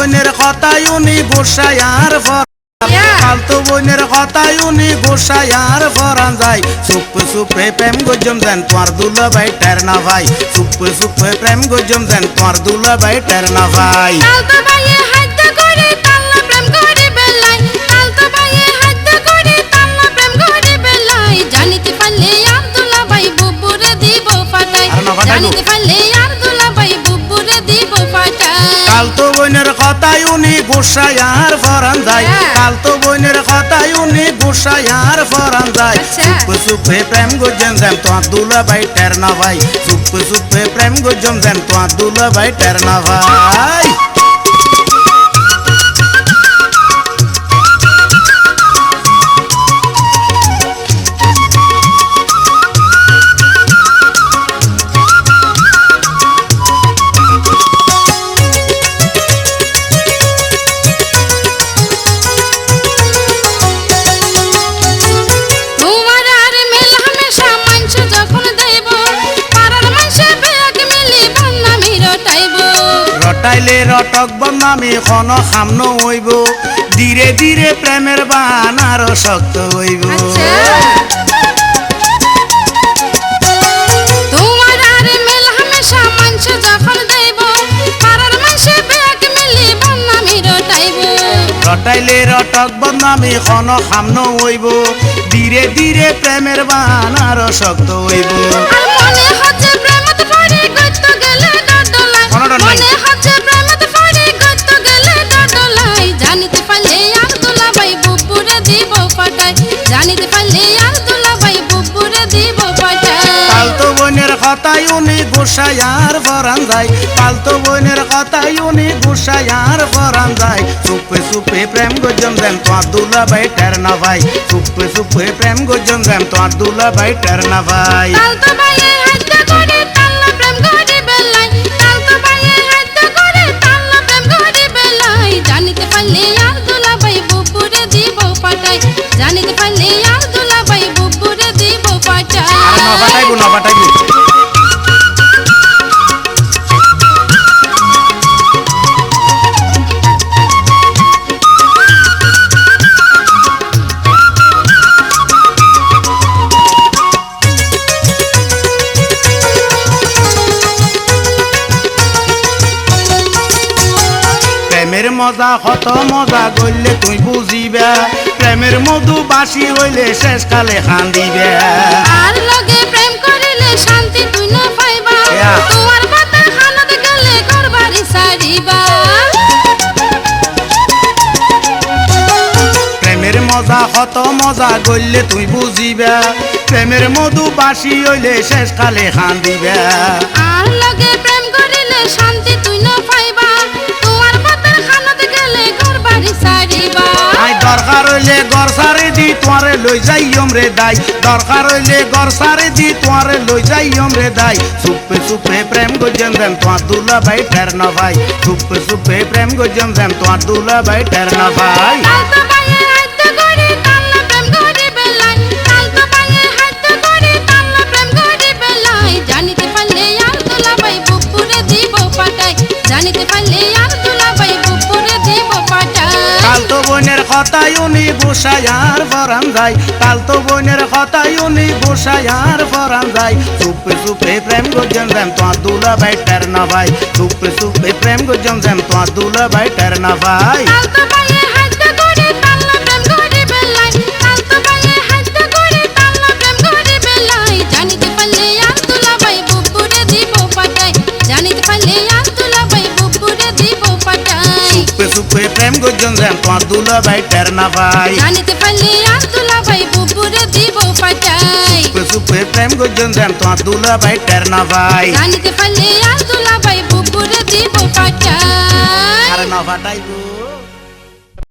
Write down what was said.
বোনের কথাই উনি গোসাইয়ার ফালতু বোনের কথাই উনি গোসাইয়ার ফরান যায় সুপে সুপে প্রেম গজম দেন তোমার দুলাভাই টের না ভাই সুপে সুপে প্রেম গজম দেন তোমার দুলাভাই টের না ভাই জানিতে পারলে আর দুলাভাই বুবুরে দিব ফাটাই জানিতে পারলে আর দুলাভাই বুবুরে দিব ফাটাই কালতো বোনের কথাই উনি গোসাইয়ার ফরান যায় কালতো বোনের কথাই উনি গোসাইয়ার ফরান যায় সুপে সুপে প্রেম গজম দেন তোমার দুলাভাই টের না ভাই সুপে সুপে প্রেম গজম দেন তোমার দুলাভাই টের না ভাই রটাইলে রটক বদনামি খন সামন হইব ধীরে ধীরে প্রেমের বান আরো শক্ত হইব তোমার আর মেল হামেশা মানছ যখন দেব পাড়ার মাসে ব্যাগ মিলি বদনামি রটাইব রটাইলে রটক বদনামি খন সামন হইব ধীরে ধীরে প্রেমের বান আরো শক্ত হইব মনে হচ্ছে প্রেমত পড়ে গত গেলে ডডলাই মনে হচ্ছে প্রেমত পড়ে গত গেলে ডডলাই জানিতে পারলে আর দুলাভাই বুবুরে দিব ফাটাই জানিতে পারলে আর দুলাভাই বুবুরে দিব ফাটাই পালতো বোনের কথাই উনি গোসাইয়ার ফরান যায় পালতো বোনের কথাই উনি গোসাইয়ার ফরান যায় সুপে সুপে প্রেম গজম দেন তোমার দুলাভাই টের না ভাই সুপে সুপে প্রেম গজম দেন তোমার দুলাভাই টের না ভাই কালতো ভাইয়ে হাইতে করে তাল্লা প্রেম গড়ি বেলাই কালতো ভাইয়ে হাইতে করে তাল্লা প্রেম গড়ি বেলাই জানিতে পারলে আর দুলাভাই বুবুরে দিব ফাটাই জানিতে পারলে আর দুলাভাই বুবুরে দিব ফাটাই না ফাটাইবো না ফাটাইবো প্রেমের মজা কত মজা গইলে তুই বুঝিবা প্রেমের মধু বাসি হইলে শেষকালে কান্দিবে আর লগে প্রেম করিলে শান্তি তুই না পাইবা তোমার বাতের খানত গেলে ঘর বাড়ি ছাড়িবা প্রেমের মজা কত মজা গইলে তুই বুঝিবা প্রেমের মধু বাসি হইলে শেষকালে কান্দিবে আর লগে প্রেম করিলে শান্তি তুই না পাইবা তোমার বাতের খানত গেলে ঘর বাড়ি ছাড়িবা আই দরকার হইলে ঘর সারে দি তোরে লই যাইম রে দাই দরকার হইলে ঘর সারে দি তোরে লই যাইম রে দাই সুপে সুপে প্রেম গজম দেন তোমার দুলাভাই টের না ভাই সুপে সুপে প্রেম গজম দেন তোমার দুলাভাই টের না ভাই কালতো ভাইয়ে হাইতে করে তাল্লা প্রেম গড়ি বেলাই কালতো ভাইয়ে হাইতে করে তাল্লা প্রেম গড়ি বেলাই জানিতে পারলে আর দুলাভাই বুবুরে দিব ফাটাই জানিতে পারলে আর দুলাভাই বুবুরে দিব ফাটাই কালতো বোনের কথাই উনি গোসাইয়ার ফরান যায় কালতো বোনের কথাই উনি গোসাইয়ার ফরান যায় সুপে সুপে প্রেম গজম দেন তোমার দুলাভাই টের না ভাই সুপে সুপে প্রেম গজম দেন তোমার দুলাভাই টের না ভাই কালতো ভাইয়ে হাইতে করে তাল্লা প্রেম গড়ি বেলাই কালতো ভাইয়ে হাইতে করে তাল্লা প্রেম গড়ি বেলাই জানিতে পারলে আর দুলাভাই বুবুরে দিব ফাটাই জানিতে পারলে আর দুলাভাই বুবুরে দিব ফাটাই সুপে সুপে প্রেম গজম দেন তোমার দুলাভাই টের না ভাই জানিতে পারলে আর দুলাভাই বুবুরে দিব ফাটাই সুপে সুপে প্রেম গজম দেন তোমার দুলাভাই টের না ভাই জানিতে পারলে আর দুলাভাই বুবুরে দিব ফাটাই আরে না ফাটাইবো